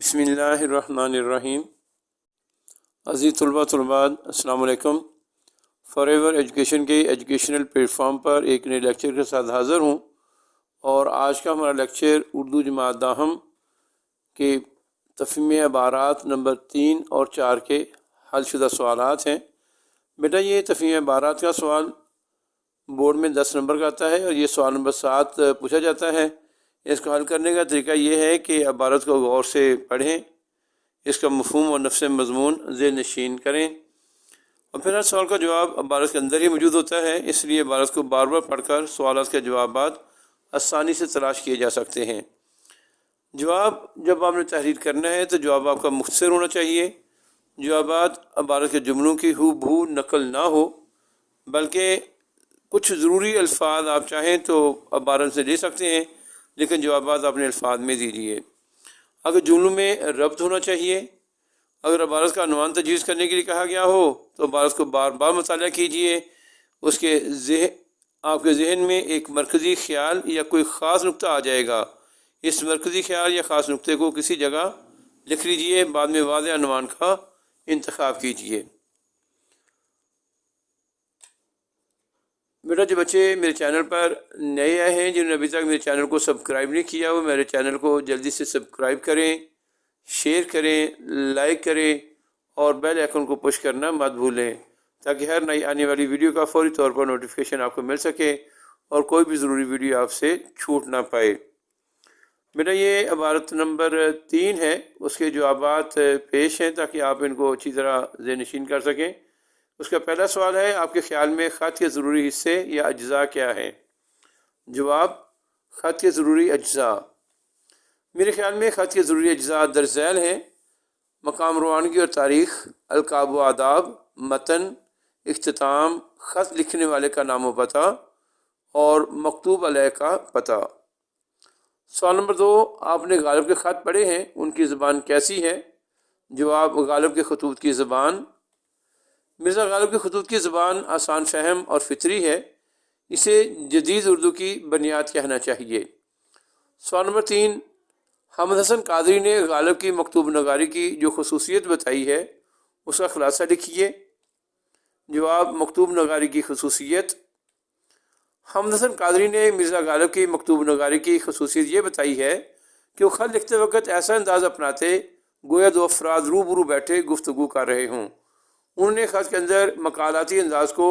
बिस्मिल्लाहिर्रहमानिर्रहीम। अज़ीज़ तलबात अस्सलाम वालेकुम। फॉरएवर एजुकेशन के एजुकेशनल प्लेटफॉर्म पर एक नए लेक्चर के साथ हाज़िर हूँ और आज का हमारा लेक्चर उर्दू जमात दाहम के तफ़हीम इबारात नंबर 3 और 4 के हलशुदा सवालात हैं। बेटा ये तफ़हीम इबारात का सवाल बोर्ड में 10 नंबर का आता है और ये सवाल नंबर 7 पूछा जाता है। इसको हल करने का तरीका ये है कि इबारत को गौर से पढ़ें, इसका मफ़हूम और नफ्स मज़मून ज़हन नशीन करें और फिर हर सवाल का जवाब इबारत के अंदर ही मौजूद होता है। इसलिए इबारत को बार बार पढ़कर सवाल के जवाब आसानी से तलाश किए जा सकते हैं। जवाब जब आपने तहरीर करना है तो जवाब आपका मुख्तसर होना चाहिए। जवाबात इबारत के जुमलों की हूबहू नकल ना हो, बल्कि कुछ ज़रूरी अल्फाज आप चाहें तो इबारत से ले सकते हैं, लेकिन जवाबात अपने अल्फाज में दीजिए। अगर जुमलों में रब्त होना चाहिए। अगर इबारत का अनुमान तजवीज़ करने के लिए कहा गया हो तो इबारत को बार बार मुताला कीजिए। आपके जहन में एक मरकज़ी ख्याल या कोई ख़ास नुक्ता आ जाएगा। इस मरकज़ी ख्याल या ख़ास नुक्ते को किसी जगह लिख लीजिए, बाद में वाज़ेह अनुमान का इंतखाब कीजिए। बेटा जो बच्चे मेरे चैनल पर नए आए हैं, जिन्होंने अभी तक मेरे चैनल को सब्सक्राइब नहीं किया, वो मेरे चैनल को जल्दी से सब्सक्राइब करें, शेयर करें, लाइक करें और बेल आइकन को पुश करना मत भूलें, ताकि हर नई आने वाली वीडियो का फौरी तौर पर नोटिफिकेशन आपको मिल सके और कोई भी ज़रूरी वीडियो आपसे छूट ना पाए। बेटा ये इबारत नंबर 3 है, उसके जवाबात पेश हैं ताकि आप इनको अच्छी तरह ज़हन नशीन कर सकें। उसका पहला सवाल है, आपके ख़्याल में ख़त के ज़रूरी हिस्से या अज्ज़ा क्या हैं? जवाब, ख़त के ज़रूरी अज्ज़ा। मेरे ख़्याल में ख़त के ज़रूरी अज्ज़ा दर्ज झैल हैं: मकाम रवानगी और तारीख़, अलक़ाब व आदाब, मतन, इख्तिताम, ख़त लिखने वाले का नाम व पता और मकतूब अलैह का पता। सवाल नंबर 2, आपने गालिब के ख़त पढ़े हैं, उनकी ज़बान कैसी है? जवाब, गालिब के खतूत की ज़बान। मिर्ज़ा गालिब के खतूत की ज़बान आसान फ़हम और फितरी है। इसे जदीद उर्दू की बुनियाद कहना चाहिए। सवाल नंबर 3, हमद हसन कादरी ने गालिब की मकतूब नगारी की जो खसूसियत बताई है, उसका खुलासा लिखिए। जवाब, मकतूब नगारी की खसूसियत। हमद हसन कादरी ने मिर्ज़ा गालिब की मकतूब नगारी की खसूसियत ये बताई है कि वो ख़त लिखते वक्त ऐसा अंदाज़ अपनाते गोया दो अफराद रूबरू बैठे गुफ्तगू कर रहे हों। उन्होंने ख़त के अंदर मकालाती अंदाज को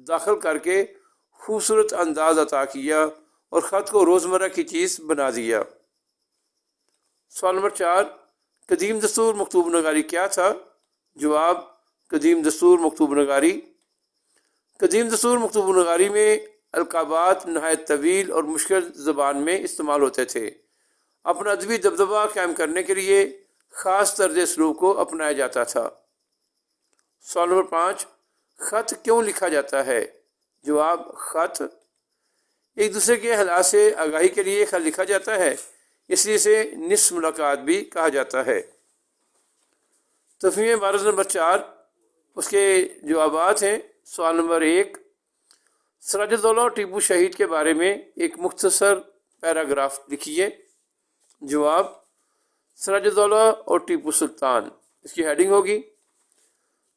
दाखिल करके खूबसूरत अंदाज अता किया और ख़त को रोज़मर्रा की चीज़ बना दिया। सवाल नंबर 4, कदीम दस्तूर मकतूब नगारी क्या था? जवाब, कदीम दस्तूर मकतूब नगारी। कदीम दस्तूर मकतूब नगारी में अलक़ाबात नहायत तवील और मुश्किल ज़बान में इस्तेमाल होते थे। अपना अदबी दबदबा कायम करने के लिए ख़ास तर्ज सलूक को अपनाया जाता था। सवाल नंबर 5, ख़त क्यों लिखा जाता है? जवाब, ख़त एक दूसरे के हालात से आगाही के लिए ख़त लिखा जाता है, इसलिए इसे निस्फ़ मुलाकात भी कहा जाता है। तफ़हीम इबारत नंबर 4, उसके जवाबात हैं। सवाल नंबर 1, सिराजुद्दौला और टीपू शहीद के बारे में एक मुख्तसर पैराग्राफ लिखिए। जवाब, सिराजुद्दौला और टीपू सुल्तान। इसकी हेडिंग होगी,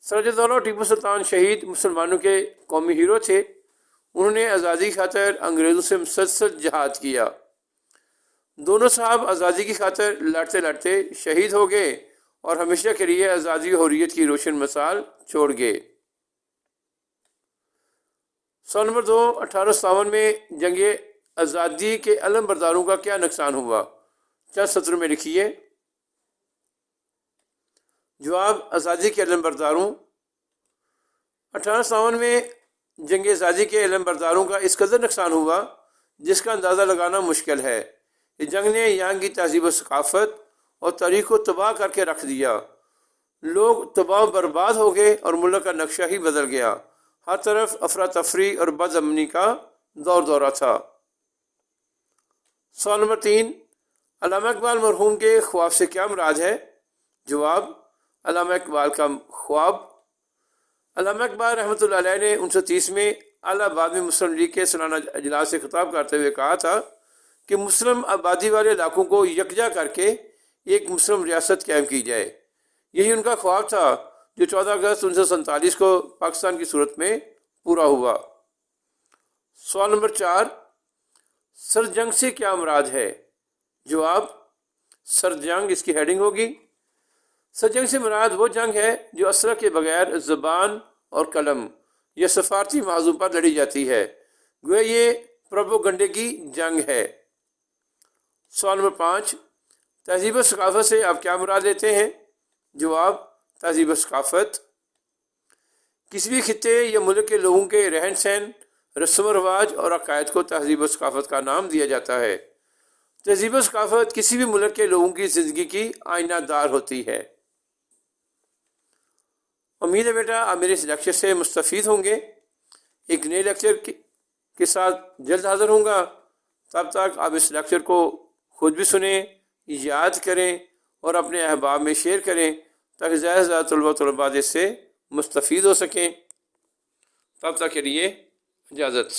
सिराजुद्दौला और टीपू सुल्तान शहीद मुसलमानों के कौमी हीरो थे। उन्होंने आज़ादी की खातिर अंग्रेज़ों से मुसलसल जहाद किया। दोनों साहब आज़ादी की खातिर लड़ते लड़ते शहीद हो गए और हमेशा के लिए आज़ादी और हुर्रियत की रोशन मिसाल छोड़ गए। सवाल नंबर 2, 1857 में जंग आज़ादी के अलम बरदारों का क्या नुकसान हुआ? चंद सत्रों में लिखिए। जवाब, आज़ादी के अलम बरदारों। 1857 में जंग आज़ादी के अलम बरदारों का इस कदर नुकसान हुआ जिसका अंदाज़ा लगाना मुश्किल है। इस जंग ने यहाँ की तहजीब व सकाफ़त और तारीख़ को तबाह करके रख दिया। लोग तबाह बर्बाद हो गए और मुल्क का नक्शा ही बदल गया। हर तरफ अफरा तफरी और बदअमनी का दौर दौरा था। सवाल नंबर 3, अल्लामा इकबाल मरहूम के ख्वाब से क्या मुराद है? जवाब, अल्लामा इकबाल का ख्वाब। अल्लामा इकबाल रहमतुल्लाह अलैह ने 1930 में इलाहाबाद में मुस्लिम लीग के सालाना अजलास से खिताब करते हुए कहा था कि मुस्लिम आबादी वाले इलाकों को यकजा करके ایک مسلم ریاست قائم کی جائے۔ یہی ان کا خواب تھا جو 14 اگست 1947 کو پاکستان کی صورت میں پورا ہوا۔ سوال نمبر 4، سرد جنگ سے کیا مراد ہے؟ جواب، سرد جنگ اس کی ہیڈنگ ہوگی۔ سرد جنگ سے مراد وہ جنگ ہے جو اسلحہ کے بغیر زبان اور قلم یا سفارتی موضوع پر لڑی جاتی ہے، گویا یہ پروپیگنڈے کی جنگ ہے۔ سوال نمبر 5، تہذیب و ثقافت سے آپ کیا مراد لیتے ہیں؟ جواب، تہذیب و ثقافت کسی بھی خطے یا ملک کے لوگوں کے رہن سہن، رسم و رواج اور عقائد کو تہذیب و ثقافت کا نام دیا جاتا ہے۔ تہذیب و ثقافت کسی بھی ملک کے لوگوں کی زندگی کی آئینہ دار ہوتی ہے۔ امید ہے بیٹا آپ میرے اس لیکچر سے مستفید ہوں گے۔ ایک نئے لیکچر کے ساتھ جلد حاضر ہوں گا۔ تب تک آپ اس لیکچر کو خود بھی سنیں، یاد کریں اور اپنے احباب میں شیئر کریں تاکہ زیادہ سے زیادہ طلباء اس سے مستفید ہو سکیں۔ تب تک کے لیے اجازت۔